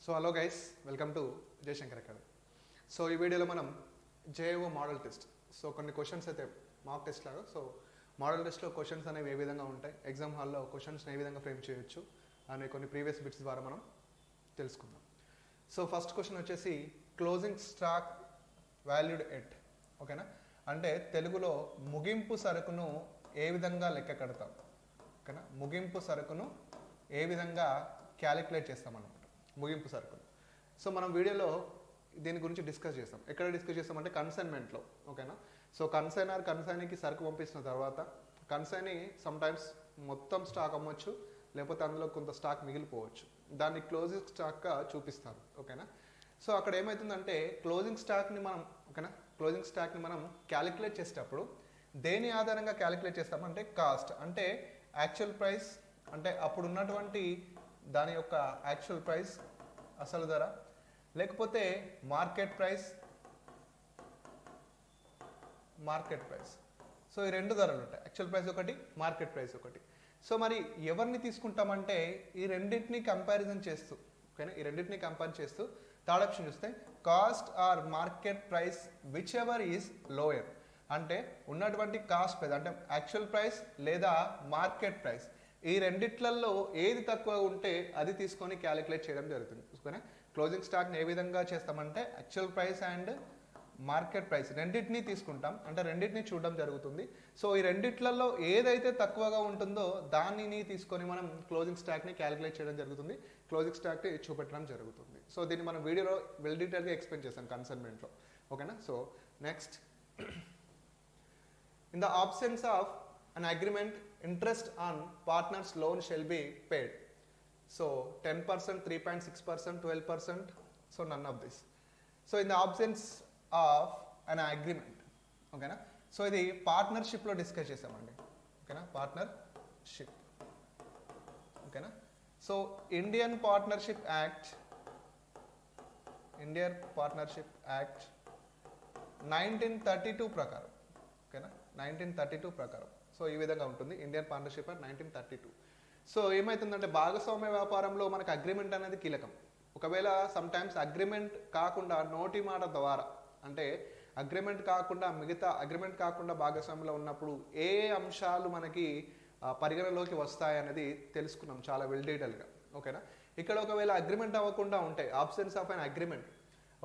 So hello guys, welcome to Jayashankar academy. So ఈ వీడియోలో మనం జేఓ మోడల్ టెస్ట్. సో కొన్ని క్వశ్చన్స్ అయితే మాక్ టెస్ట్ లాగా. సో మోడల్ టెస్ట్లో క్వశ్చన్స్ అనేవి ఏ విధంగా ఉంటాయి, ఎగ్జామ్ హాల్లో క్వశ్చన్స్ని ఏ విధంగా ఫ్రేమ్ చేయొచ్చు అనే కొన్ని ప్రీవియస్ బిట్స్ ద్వారా మనం తెలుసుకుందాం. సో ఫస్ట్ క్వశ్చన్ వచ్చేసి క్లోజింగ్ స్టాక్ వాల్యూడ్ ఎట్. ఓకేనా, అంటే తెలుగులో ముగింపు సరుకును ఏ విధంగా లెక్క కడతాం. ఓకేనా, ముగింపు సరుకును ఏ విధంగా క్యాలిక్యులేట్ చేస్తామన్నమాట, ముగింపు సరుకును. సో మనం వీడియోలో దీని గురించి డిస్కస్ చేస్తాం. ఎక్కడ డిస్కస్ చేస్తామంటే కన్సైన్మెంట్లో. ఓకేనా, సో కన్సైనీకి సరుకు పంపించిన తర్వాత కన్సైనీ సమ్టైమ్స్ మొత్తం స్టాక్ అమ్మొచ్చు, లేకపోతే అందులో కొంత స్టాక్ మిగిలిపోవచ్చు. దాన్ని క్లోజింగ్ స్టాక్గా చూపిస్తారు. ఓకేనా, సో అక్కడ ఏమవుతుందంటే క్లోజింగ్ స్టాక్ని మనం క్యాలిక్యులేట్ చేసేటప్పుడు దేని ఆధారంగా క్యాలిక్యులేట్ చేస్తామంటే కాస్ట్, అంటే యాక్చువల్ ప్రైస్, అంటే అప్పుడు ఉన్నటువంటి దాని యొక్క యాక్చువల్ ప్రైస్, అసలు ధర, లేకపోతే మార్కెట్ ప్రైస్. సో ఈ రెండు ధరలు ఉంటాయి, యాక్చువల్ ప్రైస్ ఒకటి, మార్కెట్ ప్రైస్ ఒకటి. సో మరి ఎవరిని తీసుకుంటామంటే ఈ రెండింటిని కంపారిజన్ చేస్తూ, ఓకేనా, ఈ రెండింటిని కంపేర్ చేస్తూ థర్డ్ ఆప్షన్ చూస్తే cost or market price whichever is lower, అంటే ఉన్నటువంటి కాస్ట్ ప్రైస్ అంటే యాక్చువల్ ప్రైస్ లేదా మార్కెట్ ప్రైస్, ఈ రెండిట్లలో ఏది తక్కువ ఉంటే అది తీసుకొని క్యాలిక్యులేట్ చేయడం జరుగుతుంది. ఓకేనా, క్లోజింగ్ స్టాక్ని ఏ విధంగా చేస్తామంటే actual price and market price రెండింటినీ తీసుకుంటాం, అంటే రెండింటినీ చూడడం జరుగుతుంది. సో ఈ రెండిట్లలో ఏదైతే తక్కువగా ఉంటుందో దానిని తీసుకొని మనం క్లోజింగ్ స్టాక్ని క్యాలిక్యులేట్ చేయడం జరుగుతుంది, క్లోజింగ్ స్టాక్ని చూపెట్టడం జరుగుతుంది. సో దీన్ని మనం వీడియోలో వెల్ డీటెయిల్గా ఎక్స్ప్లెయిన్ చేస్తాం కన్సైన్మెంట్లో. ఓకేనా, so next, in the absence of an agreement, interest on partners loan shall be paid. So 10%, 3.6%, 12%, so none of this. So in the absence of an agreement, okay na, so ఇది partnership లో discuss చేసామండి. ఓకేనా, partnership. ఓకేనా, so Indian partnership act 1932 ప్రకారం, ఓకేనా, 1932 ప్రకారం. So ఈ విధంగా ఉంటుంది ఇండియన్ పార్ట్నర్షిప్ యాక్ట్ 1932. సో ఏమవుతుందంటే భాగస్వామ్య వ్యాపారంలో మనకు అగ్రిమెంట్ అనేది కీలకం. ఒకవేళ సమ్టైమ్స్ అగ్రిమెంట్ కాకుండా నోటి మాట ద్వారా, అంటే అగ్రిమెంట్ కాకుండా భాగస్వామ్యంలో ఉన్నప్పుడు ఏ అంశాలు మనకి పరిగణలోకి వస్తాయనేది తెలుసుకున్నాం చాలా వెల్ డీటెయిల్గా. ఓకేనా, ఇక్కడ ఒకవేళ అగ్రిమెంట్ అవ్వకుండా ఉంటే, ఆబ్సెన్స్ ఆఫ్ అన్ అగ్రిమెంట్,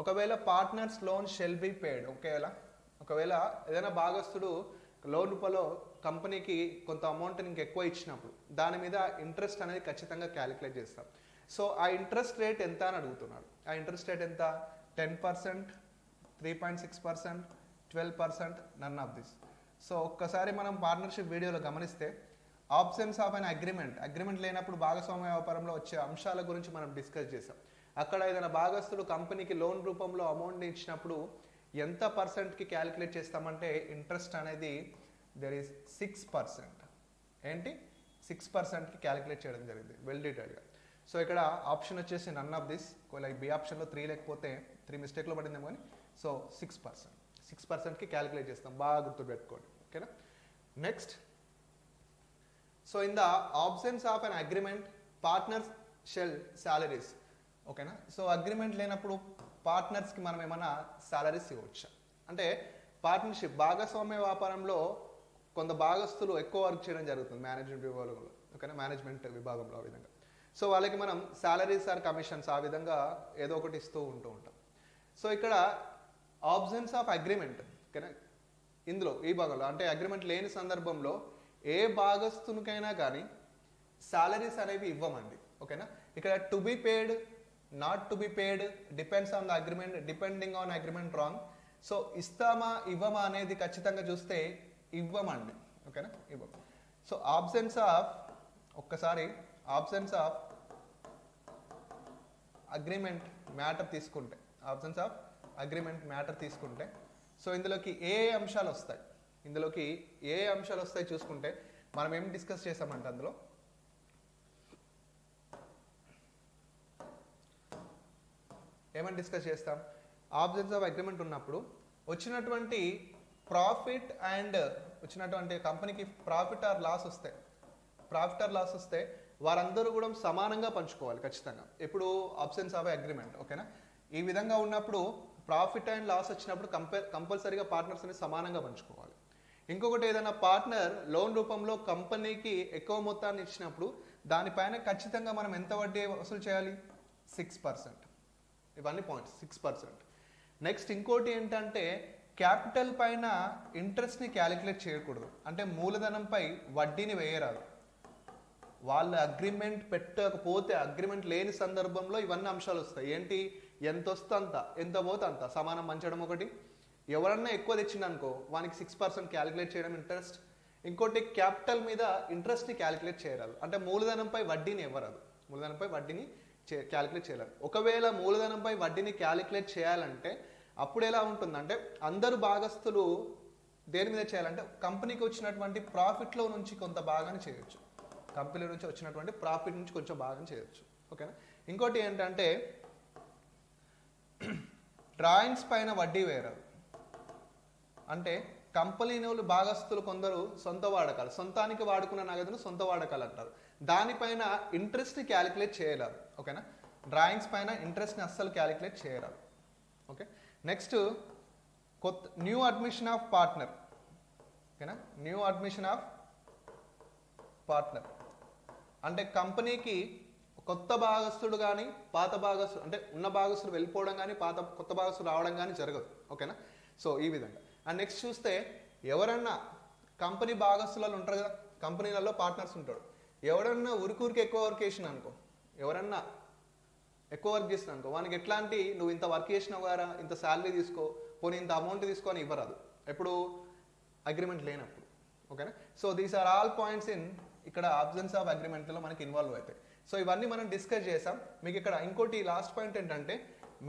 ఒకవేళ partners loan shall be paid, ఒకవేళ ఏదైనా భాగస్తుడు లోన్ రూపంలో కంపెనీకి కొంత అమౌంట్ ఇంకెక్కువ ఇచ్చినప్పుడు దాని మీద ఇంట్రెస్ట్ అనేది ఖచ్చితంగా క్యాలిక్యులేట్ చేస్తాం. సో ఆ ఇంట్రెస్ట్ రేట్ ఎంత అని అడుగుతున్నాడు. ఆ ఇంట్రెస్ట్ రేట్ ఎంత? 10%, 3.6%, 12%, నన్ ఆఫ్ దిస్. సో ఒక్కసారి మనం పార్ట్నర్షిప్ వీడియోలో గమనిస్తే ఆబ్సెన్స్ ఆఫ్ అన్ అగ్రిమెంట్ లేనప్పుడు భాగస్వామ్య వ్యాపారంలో వచ్చే అంశాల గురించి మనం డిస్కస్ చేసాం. అక్కడ ఏదైనా భాగస్తుడు కంపెనీకి లోన్ రూపంలో అమౌంట్ని ఇచ్చినప్పుడు ఎంత పర్సెంట్కి క్యాలిక్యులేట్ చేస్తామంటే ఇంట్రెస్ట్ అనేది దెర్ ఈస్ 6%. ఏంటి? 6%కి క్యాలిక్యులేట్ చేయడం జరిగింది వెల్ డీటెయిల్గా. సో ఇక్కడ ఆప్షన్ వచ్చేసి none of this. Like B ఆప్షన్లో 3 లేకపోతే 3 మిస్టేక్లో పడిందేమో కానీ, సో 6%కి క్యాలిక్యులేట్ చేస్తాం, బాగా గుర్తుపెట్టుకోండి. ఓకేనా, next, so in the absence of an agreement partners shall salaries. ఓకేనా, సో అగ్రిమెంట్ లేనప్పుడు పార్ట్నర్స్కి మనం ఏమైనా సాలరీస్ ఇవ్వచ్చా అంటే, పార్ట్నర్షిప్ భాగస్వామ్య వ్యాపారంలో కొంత భాగస్తులు ఎక్కువ వర్క్ చేయడం జరుగుతుంది మేనేజ్మెంట్ విభాగంలో. ఓకేనా, మేనేజ్మెంట్ విభాగంలో ఆ విధంగా. సో వాళ్ళకి మనం సాలరీస్ ఆర్ కమిషన్స్ ఆ విధంగా ఏదో ఒకటి ఇస్తూ ఉంటాం. సో ఇక్కడ ఆబ్సెన్స్ ఆఫ్ అగ్రిమెంట్, ఓకేనా, ఇందులో ఈ భాగంలో అంటే అగ్రిమెంట్ లేని సందర్భంలో ఏ భాగస్తునికైనా కానీ సాలరీస్ అనేవి ఇవ్వమండి. ఓకేనా, ఇక్కడ to be paid, not to be paid, depends on the agreement, depending on agreement wrong. So ఇస్తామా ఇవ్వమా అనేది ఖచ్చితంగా చూస్తే ఇవ్వమండి. ఓకేనా, ఇవ్వం. So absence of agreement matter తీసుకుంటే, సో ఇందులోకి ఏ అంశాలు వస్తాయి చూసుకుంటే మనం ఏం డిస్కస్ చేసామంటే అందులో ఏమని డిస్కస్ చేస్తాం, ఆబ్సెన్స్ ఆఫ్ అగ్రిమెంట్ ఉన్నప్పుడు వచ్చినటువంటి ప్రాఫిట్ అండ్ కంపెనీకి ప్రాఫిట్ ఆర్ లాస్ వస్తే వారందరూ కూడా సమానంగా పంచుకోవాలి ఖచ్చితంగా. ఇప్పుడు ఆబ్సెన్స్ ఆఫ్ అగ్రిమెంట్, ఓకేనా. ఈ విధంగా ఉన్నప్పుడు ప్రాఫిట్ అండ్ లాస్ వచ్చినప్పుడు కంపల్సరీగా పార్ట్నర్స్ అనేది సమానంగా పంచుకోవాలి. ఇంకొకటి, ఏదైనా పార్ట్నర్ లోన్ రూపంలో కంపెనీకి ఎక్కువ మొత్తాన్ని ఇచ్చినప్పుడు దానిపైన ఖచ్చితంగా మనం ఎంత వడ్డీ వసూలు చేయాలి? 6%. ఇవన్నీ పాయింట్స్, 6%. నెక్స్ట్ ఇంకోటి ఏంటంటే క్యాపిటల్ పైన ఇంట్రెస్ట్ని క్యాలిక్యులేట్ చేయకూడదు. అంటే మూలధనంపై వడ్డీని వేయరాదు. వాళ్ళు అగ్రిమెంట్ పెట్టకపోతే, అగ్రిమెంట్ లేని సందర్భంలో ఇవన్నీ అంశాలు వస్తాయి. ఏంటి? ఎంత వస్తే అంత, ఎంత పోతే అంత సమానం పంచడం ఒకటి. ఎవరన్నా ఎక్కువ తెచ్చిందనుకో వానికి 6% క్యాలిక్యులేట్ చేయడం ఇంట్రెస్ట్. ఇంకోటి, క్యాపిటల్ మీద ఇంట్రెస్ట్ని క్యాలిక్యులేట్ చేయరాదు. అంటే మూలధనంపై వడ్డీని ఇవ్వరాదు, మూలధనంపై వడ్డీని క్యాలిక్యులేట్ చేయరాదు. ఒకవేళ మూలధనంపై వడ్డీని క్యాలిక్యులేట్ చేయాలంటే అప్పుడు ఎలా ఉంటుందంటే అందరు భాగస్తులు దేని మీద చేయాలంటే కంపెనీకి వచ్చినటువంటి ప్రాఫిట్లో నుంచి కొంత భాగాన్ని చేయొచ్చు, కంపెనీ నుంచి వచ్చినటువంటి ప్రాఫిట్ నుంచి కొంచెం భాగం చేయొచ్చు, ఓకేనా. ఇంకోటి ఏంటంటే డ్రాయింగ్స్ పైన వడ్డీ వేయరాదు. అంటే కంపెనీలు భాగస్తులు కొందరు సొంత వాడకాలు, సొంతానికి వాడుకున్న నగదును సొంత వాడకాలు అంటారు, దానిపైన ఇంట్రెస్ట్ని క్యాలిక్యులేట్ చేయరాదు, ఓకేనా. డ్రాయింగ్స్ పైన ఇంట్రెస్ట్ని అస్సలు క్యాలిక్యులేట్ చేయరాదు, okay. Next new admission of partner, ఓకేనా. న్యూ అడ్మిషన్ ఆఫ్ పార్ట్నర్ అంటే కంపెనీకి కొత్త భాగస్తుడు కానీ పాత భాగస్తుడు, అంటే ఉన్న భాగస్తుడు వెళ్ళిపోవడం కానీ కొత్త భాగస్తుడు రావడం కానీ జరగదు, ఓకేనా. సో ఈ విధంగా. అండ్ నెక్స్ట్ చూస్తే ఎవరన్నా కంపెనీ భాగస్తులలో ఉంటారు కదా, కంపెనీలలో పార్ట్నర్స్ ఉంటాడు. ఎవరన్నా ఉరికూరికి ఎక్కువ వర్క్ చేసిన అనుకో, ఎవరన్నా ఎక్కువ వర్క్ చేసిన అనుకో, వానికి ఎట్లాంటి నువ్వు ఇంత వర్క్ చేసినావు కదా, ఇంత శాలరీ తీసుకో, పోనీ ఇంత అమౌంట్ తీసుకో అని ఇవ్వరాదు, ఎప్పుడు అగ్రిమెంట్ లేనప్పుడు, ఓకేనా. So these are all points in ఇక్కడ అబ్సెన్స్ ఆఫ్ అగ్రిమెంట్లో మనకి ఇన్వాల్వ్ అవుతాయి. సో ఇవన్నీ మనం డిస్కస్ చేసాం. మీకు ఇక్కడ ఇంకోటి లాస్ట్ పాయింట్ ఏంటంటే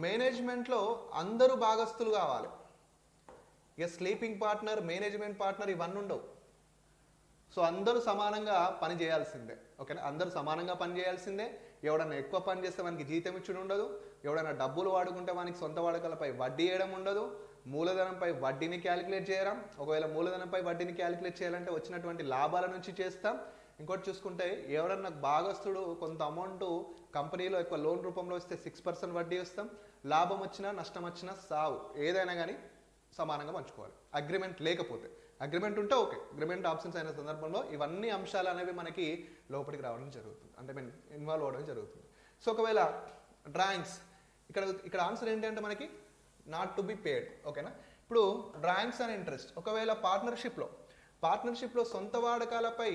మేనేజ్మెంట్లో అందరూ భాగస్తులు కావాలి. ఇక స్లీపింగ్ పార్ట్నర్, మేనేజ్మెంట్ పార్ట్నర్ ఇవన్నీ ఉండవు. సో అందరూ సమానంగా పని చేయాల్సిందే, ఓకేనా. అందరూ సమానంగా పని చేయాల్సిందే. ఎవడన్నా ఎక్కువ పని చేస్తే వానికి జీతం ఇచ్చుడు ఉండదు, ఎవడన్నా డబ్బులు వాడుకుంటే వానికి సొంత వాడకాలపై వడ్డీ వేయడం ఉండదు, మూలధనంపై వడ్డీని క్యాలిక్యులేట్ చేయడం. ఒకవేళ మూలధనంపై వడ్డీని క్యాలిక్యులేట్ చేయాలంటే వచ్చినటువంటి లాభాల నుంచి చేస్తాం. ఇంకోటి చూసుకుంటే ఎవరన్నా భాగస్తుడు కొంత అమౌంట్ కంపెనీలో ఎక్కువ లోన్ రూపంలో వస్తే 6% వడ్డీ ఇస్తాం. లాభం వచ్చినా నష్టం వచ్చినా సావు ఏదైనా కానీ సమానంగా పంచుకోవాలి. అగ్రిమెంట్ లేకపోతే, అగ్రిమెంట్ ఉంటే ఓకే, అగ్రిమెంట్ ఆప్షన్స్ అయిన సందర్భంలో ఇవన్నీ అంశాలు అనేవి మనకి లోపలికి రావడం జరుగుతుంది, అంటే మీన్ ఇన్వాల్వ్ అవ్వడం జరుగుతుంది. సో ఒకవేళ డ్రాయింగ్స్ ఇక్కడ ఆన్సర్ ఏంటంటే మనకి నాట్ టు బి పేడ్, ఓకేనా. ఇప్పుడు డ్రాయింగ్స్ అండ్ ఇంట్రెస్ట్, ఒకవేళ పార్ట్నర్షిప్లో సొంత వాడకాలపై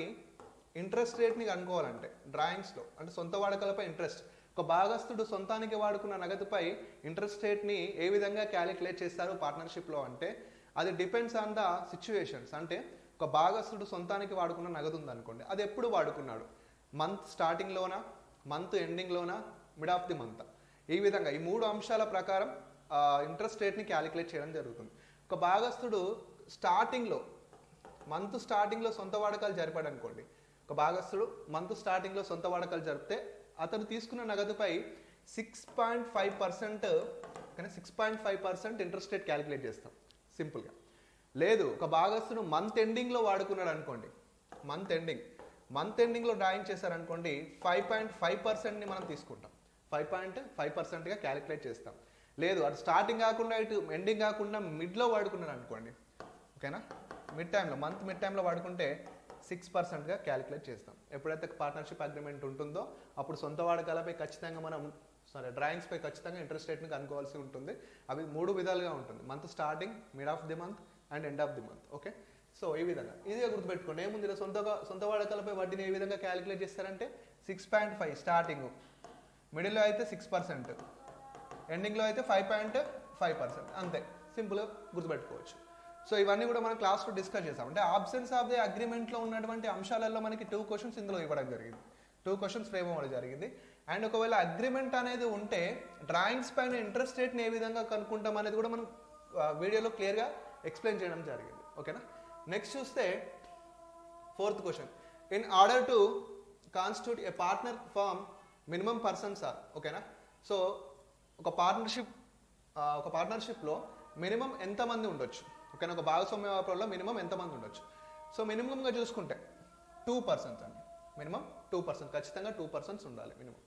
ఇంట్రెస్ట్ రేట్ని కనుక్కోవాలంటే డ్రాయింగ్స్లో, అంటే సొంత వాడకాలపై ఇంట్రెస్ట్, ఒక భాగస్తుడు సొంతానికి వాడుకున్న నగదుపై ఇంట్రెస్ట్ రేట్ని ఏ విధంగా క్యాలిక్యులేట్ చేస్తారు పార్ట్నర్షిప్లో అంటే అది డిపెండ్స్ ఆన్ ద సిచ్యువేషన్స్. అంటే ఒక భాగస్తుడు సొంతానికి వాడుకున్న నగదు ఉందనుకోండి, అది ఎప్పుడు వాడుకున్నాడు, మంత్ స్టార్టింగ్లోనా, మంత్ ఎండింగ్లోనా, మిడ్ ఆఫ్ ది మంత్, ఈ విధంగా ఈ 3 అంశాల ప్రకారం ఇంట్రెస్ట్ రేట్ని క్యాలిక్యులేట్ చేయడం జరుగుతుంది. ఒక భాగస్తుడు మంత్ స్టార్టింగ్లో సొంత వాడకాలు జరిపాడు అనుకోండి, ఒక భాగస్తుడు మంత్ స్టార్టింగ్లో సొంత వాడకాలు జరిపితే అతను తీసుకున్న నగదుపై 6.5%, కానీ 6.5% ఇంట్రెస్ట్ రేట్ క్యాలిక్యులేట్ చేస్తాం సింపుల్గా. లేదు ఒక భాగస్తుడు మంత్ ఎండింగ్లో వాడుకున్నాడు అనుకోండి, మంత్ ఎండింగ్లో డ్రాయింగ్ చేశారనుకోండి 5.5%ని మనం తీసుకుంటాం, 5.5%గా క్యాలిక్యులేట్ చేస్తాం. లేదు అటు స్టార్టింగ్ కాకుండా ఇటు ఎండింగ్ కాకుండా మిడ్లో వాడుకున్నాడు అనుకోండి, ఓకేనా, మంత్ మిడ్ టైంలో వాడుకుంటే 6%గా క్యాలిక్యులేట్ చేస్తాం. ఎప్పుడైతే పార్ట్నర్షిప్ అగ్రిమెంట్ ఉంటుందో అప్పుడు సొంత వాడకాలపై ఖచ్చితంగా మనం డ్రాయింగ్స్పై ఖచ్చితంగా ఇంట్రెస్ట్ రేట్ని కనుక్కోవాల్సి ఉంటుంది. అవి 3 విధాలుగా ఉంటుంది, month starting, mid of the month and end of the month, okay. So ఈ విధంగా ఈజీగా గుర్తుపెట్టుకోండి. ఏముంది ఇలా సొంత వాడకాలపై వడ్డీని ఏ విధంగా క్యాలిక్యులేట్ చేస్తారంటే 6.5 స్టార్టింగ్, మిడిల్లో అయితే 6%, ఎండింగ్లో అయితే 5.5%, అంతే సింపుల్గా గుర్తుపెట్టుకోవచ్చు. సో ఇవన్నీ కూడా మనం క్లాస్లో డిస్కస్ చేసాం. అంటే ఆబ్సెన్స్ ఆఫ్ ది అగ్రిమెంట్లో ఉన్నటువంటి అంశాలలో మనకి 2 క్వశ్చన్స్ ఇందులో ఇవ్వడం జరిగింది, 2 క్వశ్చన్స్ ఫ్రేమ్ అవ్వడం జరిగింది. అండ్ ఒకవేళ అగ్రిమెంట్ అనేది ఉంటే డ్రాయింగ్స్ పైన ఇంట్రెస్ట్ రేట్ని ఏ విధంగా కనుక్కుంటాం అనేది కూడా మనం వీడియోలో క్లియర్గా ఎక్స్ప్లెయిన్ చేయడం జరిగింది, ఓకేనా. నెక్స్ట్ చూస్తే 4th question, in order to constitute a partner firm minimum persons are, ఓకేనా. సో ఒక పార్ట్నర్షిప్లో మినిమం ఎంతమంది ఉండొచ్చు, ఓకేనా. ఒక భాగస్వామ్య వ్యాపారంలో మినిమం ఎంతమంది ఉండొచ్చు. సో మినిమంగా చూసుకుంటే 2 పర్సన్స్ అండి, మినిమం 2%, ఖచ్చితంగా 2% ఉండాలి మినిమం.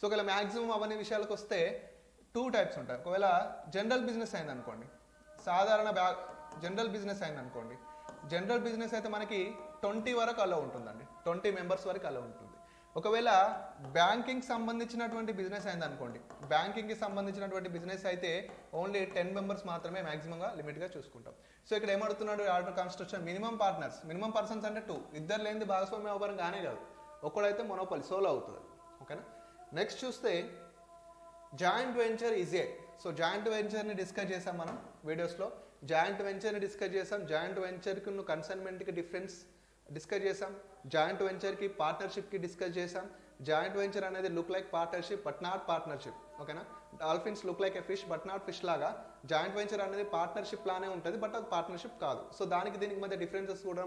సో ఒకవేళ మ్యాక్సిమం అవన్నీ విషయాలకు వస్తే 2 టైప్స్ ఉంటాయి. ఒకవేళ జనరల్ బిజినెస్ అయిందనుకోండి, సాధారణ జనరల్ బిజినెస్ అయిందనుకోండి, జనరల్ బిజినెస్ అయితే మనకి 20 వరకు అలా ఉంటుందండి, 20 మెంబర్స్ వరకు అలా ఉంటుంది. ఒకవేళ బ్యాంకింగ్ సంబంధించినటువంటి బిజినెస్ అయింది అనుకోండి, బ్యాంకింగ్కి సంబంధించినటువంటి బిజినెస్ అయితే ఓన్లీ 10 మెంబర్స్ మాత్రమే మ్యాక్సిమంగా లిమిట్గా చూసుకుంటాం. సో ఇక్కడ ఏమడుతున్నాడు order construction, minimum partners, minimum persons అంటే 2, ఇద్దరు లేనిది భాగస్వామ్య వ్యాపారం కానే కాదు, ఒక్కడైతే మొనోపలి సోలో అవుతుంది. ఓకేనా. నెక్స్ట్ చూస్తే joint venture is a. So joint వెంచర్ని డిస్కస్ చేసాం మనం వీడియోస్లో, జాయింట్ వెంచర్ని డిస్కస్ చేసాం, జాయింట్ వెంచర్కి కన్సైన్మెంట్కి డిఫరెన్స్ డిస్కస్ చేసాం, జాయింట్ వెంచర్కి పార్ట్నర్షిప్కి డిస్కస్ చేసాం. జాయింట్ వెంచర్ అనేది look like partnership but not partnership. ఓకేనా. Dolphins look like a fish but not fish లాగా జాయింట్ వెంచర్ అనేది పార్ట్నర్షిప్ లానే ఉంటుంది, బట్ అది పార్ట్నర్షిప్ కాదు. సో దానికి దీనికి మధ్య డిఫరెన్సెస్ కూడా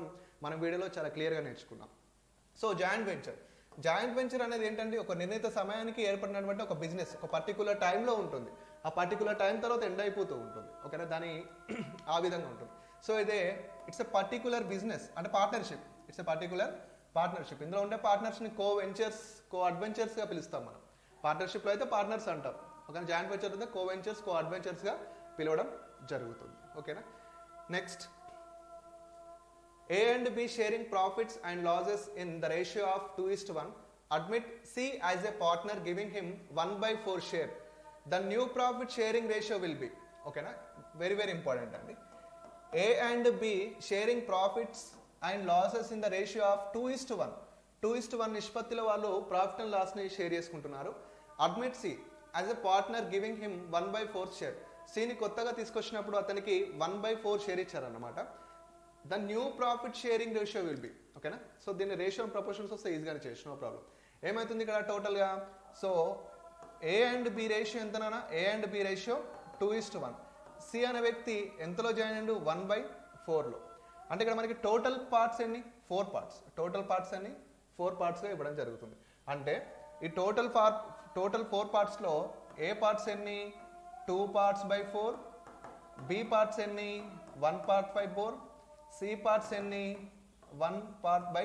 మనం వీడియోలో చాలా క్లియర్గా నేర్చుకున్నాం. సో జాయింట్ వెంచర్ అనేది ఏంటంటే ఒక నిర్ణీత సమయానికి ఏర్పడినటువంటి ఒక బిజినెస్ ఒక పర్టికులర్ టైంలో ఉంటుంది, ఆ పర్టికులర్ టైం తర్వాత ఎండ్ అయిపోతూ ఉంటుంది. ఓకేనా. దాని ఆ విధంగా ఉంటుంది. సో ఇదే ఇట్స్ ఎ పర్టికులర్ బిజినెస్ అంటే partnership, it's a particular partnership. ఇందులో ఉండే పార్ట్నర్స్ని కో వెంచర్స్, కో అడ్వెంచర్స్గా పిలుస్తాం మనం. పార్ట్నర్షిప్లో అయితే పార్ట్నర్స్ అంటాం, ఓకే. జాయింట్ వెంచర్ అయితే కో వెంచర్స్, కో అడ్వెంచర్స్గా పిలవడం జరుగుతుంది. ఓకేనా. Next, A and B sharing profits and losses in the ratio of 2:1. Admit C as a partner giving him 1/4 share. The new profit sharing ratio will be. Okay na? Very very important andi. A and B sharing profits and losses in the ratio of 2:1. 2:1 నిష్పత్తిలో వాళ్ళు profit and loss ని share చేసుకుంటున్నారు. Admit C as a partner giving him 1/4 share. C ని కొత్తగా తీసుకొచ్చినప్పుడు అతనికి 1/4 share ఇచ్చారన్నమాట. The new profit sharing ratio will be. ఓకేనా. సో దీన్ని రేషియో ప్రపోర్షన్స్ వస్తే ఈజీగానే చేయొచ్చు, నో ప్రాబ్లం. ఏమవుతుంది ఇక్కడ టోటల్గా, so A and B ratio ఎంతనా, A and B ratio 2:1. C అనే వ్యక్తి ఎంతలో జాయిన్ అయ్యిండు, 1/4లో. అంటే ఇక్కడ మనకి టోటల్ పార్ట్స్ ఎన్ని, 4 పార్ట్స్, టోటల్ పార్ట్స్ అన్ని 4 పార్ట్స్గా ఇవ్వడం జరుగుతుంది. అంటే ఈ టోటల్ 4 పార్ట్స్లో ఏ పార్ట్స్ ఎన్ని, 2 parts by 4, బి పార్ట్స్ ఎన్ని, 1 part by 4, సి పార్ట్స్ ఎన్ని, 1 part by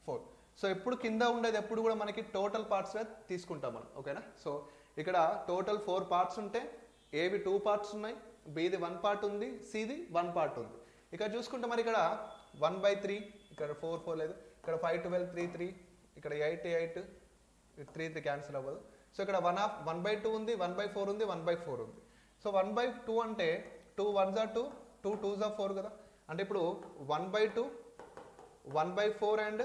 4. సో ఎప్పుడు కింద ఉండేది ఎప్పుడు కూడా మనకి టోటల్ పార్ట్స్గా తీసుకుంటాం మనం. ఓకేనా. సో ఇక్కడ టోటల్ 4 పార్ట్స్ ఉంటే ఏవి 2 parts ఉన్నాయి, బిది 1 part ఉంది, సిది 1 part ఉంది. ఇక్కడ చూసుకుంటే మరి ఇక్కడ 1/3, ఇక్కడ 4 లేదు, ఇక్కడ 5 12 3 3, ఇక్కడ 8 8, 3 క్యాన్సిల్ అవ్వదు. సో ఇక్కడ 1/2 ఉంది, 1/4 ఉంది, 1/4 ఉంది. సో 1/2 అంటే 2 1s are 2, 2 2s are 4 కదా. అంటే ఇప్పుడు 1/2, 1/4 and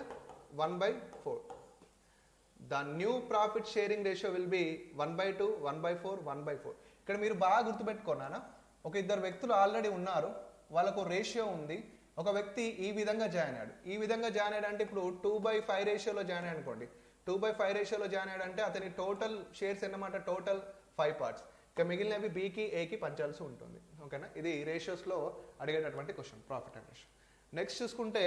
1/4. The new profit sharing ratio will B 1/2, 1/4, 1/4. ఇక్కడ మీరు బాగా గుర్తుపెట్టుకున్నానా, ఒక ఇద్దరు వ్యక్తులు ఆల్రెడీ ఉన్నారు, వాళ్ళకు రేషియో ఉంది, ఒక వ్యక్తి ఈ విధంగా జాయిన్ అయ్యాడు, ఈ విధంగా జాయిన్ అయ్యాడు అంటే ఇప్పుడు 2/5 రేషియోలో జాయిన్ అయ్యాడు అనుకోండి, 2/5 రేషియోలో జాయిన్ అయ్యాడు అంటే అతని టోటల్ షేర్స్ ఎన్నమాట, టోటల్ 5 parts. ఇక మిగిలినవి బికి ఏకి పంచాల్సి ఉంటుంది. ఓకేనా. ఇది రేషియోస్లో అడిగేటటువంటి question, profit and ratio. Next చూసుకుంటే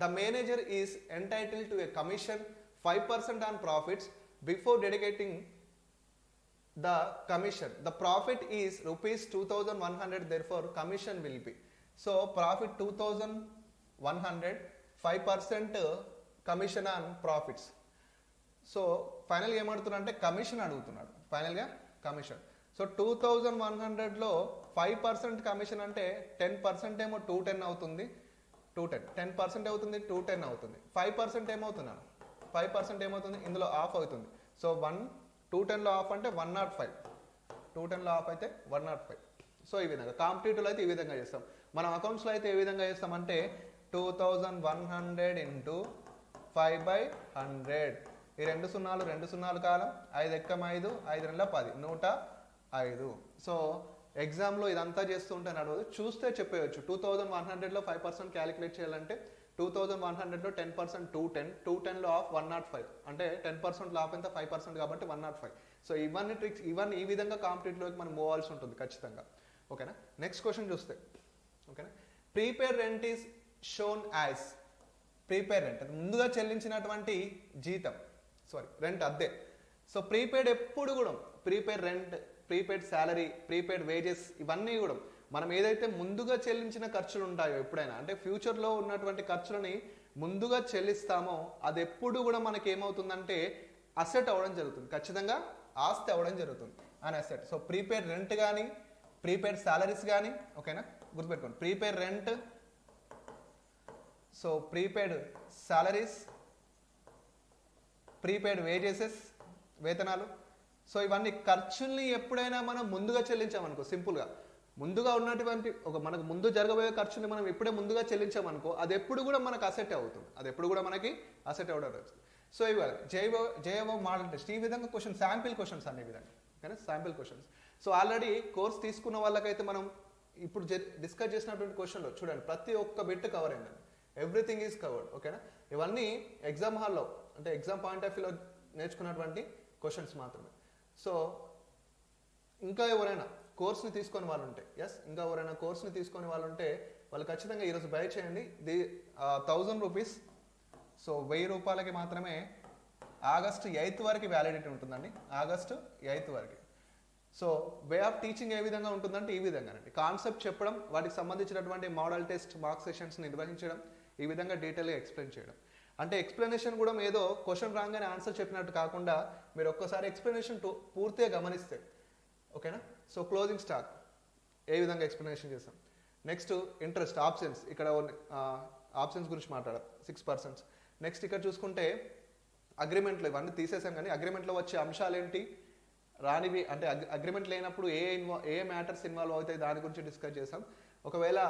the manager is entitled to a commission 5% on profits before dedicating the commission. The profit is ₹2,100, therefore commission will be. So profit 2,100, 5% commission on profits. So ఫైనల్గా ఏమడుతున్నాడు అంటే commission అడుగుతున్నాడు, ఫైనల్గా commission. So 2,100లో 5% commission అంటే 10% ఏమో 210 అవుతుంది, 10% అవుతుంది, 210 అవుతుంది. 5% ఏమవుతున్నాను, 5% ఏమవుతుంది, ఇందులో ఆఫ్ అవుతుంది. సో 210లో ఆఫ్ అంటే 105, 210లో ఆఫ్ అయితే 105. సో ఈ విధంగా కాంపిటేటివ్లో అయితే ఈ విధంగా చేస్తాం. మనం అకౌంట్స్లో అయితే ఏ విధంగా చేస్తామంటే 2,100 ఇంటూ 5/100. ఈ 2 సున్నాలు కాలం, 5 ఎక్కం 5, 5 2 10, 105. సో ఎగ్జామ్లో ఇదంతా చేస్తూ ఉంటే నడవదు, చూస్తే చెప్పేయచ్చు. 2,100లో 5% క్యాలిక్యులేట్ చేయాలంటే 2,100లో 10% 210, 210లో ఆఫ్ 105, అంటే 10%లో ఆఫ్ ఎంత 5% కాబట్టి 105. సో ఇవన్నీ ట్రిక్స్, ఇవన్నీ ఈ విధంగా కాంపిటేటివ్లోకి మనం మూవ్ అవ్వాల్సి ఉంటుంది ఖచ్చితంగా. ఓకేనా. నెక్స్ట్ క్వశ్చన్ చూస్తే, ఓకేనా, prepaid rent is shown as. Prepaid rent అది ముందుగా చెల్లించినటువంటి జీతం, రెంట్ అద్దె. సో ప్రీపేడ్ ఎప్పుడు కూడా prepaid rent, prepaid salary, prepaid wages ఇవన్నీ కూడా మనం ఏదైతే ముందుగా చెల్లించిన ఖర్చులు ఉంటాయో ఎప్పుడైనా, అంటే ఫ్యూచర్లో ఉన్నటువంటి ఖర్చులని ముందుగా చెల్లిస్తామో అది ఎప్పుడు కూడా మనకి ఏమవుతుందంటే అసెట్ అవ్వడం జరుగుతుంది, ఖచ్చితంగా ఆస్తి అవ్వడం జరుగుతుంది అని అసెట్. సో ప్రీపెయిడ్ రెంట్ కానీ, ప్రీపెయిడ్ సాలరీస్ కానీ, ఓకేనా, గుర్తుపెట్టుకోండి, prepaid rent, so prepaid salaries, prepaid wageses, వేతనాలు. సో ఇవన్నీ ఖర్చుల్ని ఎప్పుడైనా మనం ముందుగా చెల్లించామనుకో, సింపుల్గా ముందుగా ఉన్నటువంటి మనకు ముందు జరగబోయే ఖర్చుని మనం ఎప్పుడే ముందుగా చెల్లించామనుకో అది ఎప్పుడు కూడా మనకు అసెట్ అవుతుంది, అది ఎప్పుడు కూడా మనకి అసెట్ అవ్వడం అవుతుంది. సో ఇవాళ జేఓ మోడల్ టెస్ట్ ఈ విధంగా క్వశ్చన్, శాంపిల్ క్వశ్చన్స్ అనే విధంగా, కానీ sample questions. So already course తీసుకున్న వాళ్ళకైతే మనం ఇప్పుడు డిస్కస్ చేసినటువంటి క్వశ్చన్లో చూడండి ప్రతి ఒక్క బిట్ కవర్ అయిందండి, ఎవ్రీథింగ్ ఈజ్ కవర్డ్, ఓకేనా. ఇవన్నీ ఎగ్జామ్ హాల్లో అంటే ఎగ్జామ్ పాయింట్ ఆఫ్ వ్యూలో నేర్చుకున్నటువంటి క్వశ్చన్స్ మాత్రమే. సో ఇంకా ఎవరైనా కోర్స్ని తీసుకొని వాళ్ళు ఉంటే, ఇంకా ఎవరైనా కోర్స్ని తీసుకొని వాళ్ళు ఉంటే వాళ్ళు ఖచ్చితంగా ఈరోజు బై చేయండి. 1000 రూపీస్, సో 1000 రూపాయలకి మాత్రమే ఆగస్టు 8 వరకు వ్యాలిడిటీ ఉంటుందండి, ఆగస్టు 8 వరకు. సో వే ఆఫ్ టీచింగ్ ఏ విధంగా ఉంటుందంటే ఈ విధంగానండి, కాన్సెప్ట్ చెప్పడం, వాటికి సంబంధించినటువంటి మోడల్ టెస్ట్ మార్క్ సెషన్స్ నిర్వహించడం, ఈ విధంగా డీటెయిల్గా ఎక్స్ప్లెయిన్ చేయడం. అంటే ఎక్స్ప్లెనేషన్ కూడా ఏదో క్వశ్చన్ రాగానే ఆన్సర్ చెప్పినట్టు కాకుండా మీరు ఒక్కసారి ఎక్స్ప్లెనేషన్ పూర్తిగా గమనిస్తే, ఓకేనా. సో క్లోజింగ్ స్టాక్ ఏ విధంగా ఎక్స్ప్లెనేషన్ చేస్తాం. నెక్స్ట్ ఇంట్రెస్ట్, ఆప్షన్స్, ఇక్కడ ఆప్షన్స్ గురించి మాట్లాడాం 6%. నెక్స్ట్ ఇక్కడ చూసుకుంటే అగ్రిమెంట్లు, ఇవన్నీ తీసేసాం కానీ అగ్రిమెంట్లో వచ్చే అంశాలు ఏంటి, రానివి అంటే అగ్రిమెంట్ లేనప్పుడు ఏ మ్యాటర్స్ ఇన్వాల్వ్ అవుతాయి దాని గురించి డిస్కస్ చేస్తాం. ఒకవేళ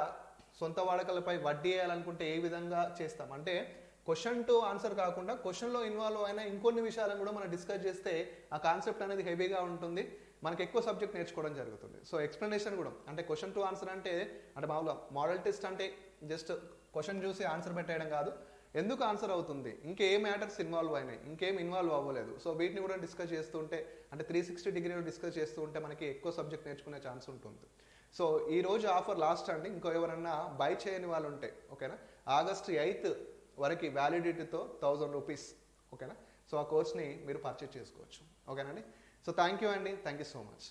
సొంత వాడకలపై వడ్డీ వేయాలనుకుంటే ఏ విధంగా చేస్తాం అంటే క్వశ్చన్ టు ఆన్సర్ కాకుండా క్వశ్చన్లో ఇన్వాల్వ్ అయిన ఇంకొన్ని విషయాలను కూడా మనం డిస్కస్ చేస్తే ఆ కాన్సెప్ట్ అనేది హెవీగా ఉంటుంది, మనకి ఎక్కువ సబ్జెక్ట్ నేర్చుకోవడం జరుగుతుంది. సో ఎక్స్ప్లెనేషన్ కూడా అంటే క్వశ్చన్ టు ఆన్సర్ అంటే మామూలుగా మోడల్ టెస్ట్ అంటే జస్ట్ క్వశ్చన్ చూసి ఆన్సర్ పెట్టేయడం కాదు, ఎందుకు ఆన్సర్ అవుతుంది, ఇంకేం మ్యాటర్స్ ఇన్వాల్వ్ అయినాయి, ఇంకేం ఇన్వాల్వ్ అవ్వలేదు, సో వీటిని కూడా డిస్కస్ చేస్తూ ఉంటే అంటే 360 డిగ్రీలో డిస్కస్ చేస్తూ ఉంటే మనకి ఎక్కువ సబ్జెక్ట్ నేర్చుకునే ఛాన్స్ ఉంటుంది. సో ఈ రోజు ఆఫర్ లాస్ట్ అండి, ఇంకో ఎవరన్నా బై చేయని వాళ్ళు ఉంటే, ఓకేనా, ఆగస్టు 8 వరకు వ్యాలిడిటీతో 1000 రూపీస్, ఓకేనా. సో ఆ కోర్స్ని మీరు పర్చేజ్ చేసుకోవచ్చు, ఓకేనండి. సో థ్యాంక్ యూ అండి, థ్యాంక్ యూ సో మచ్.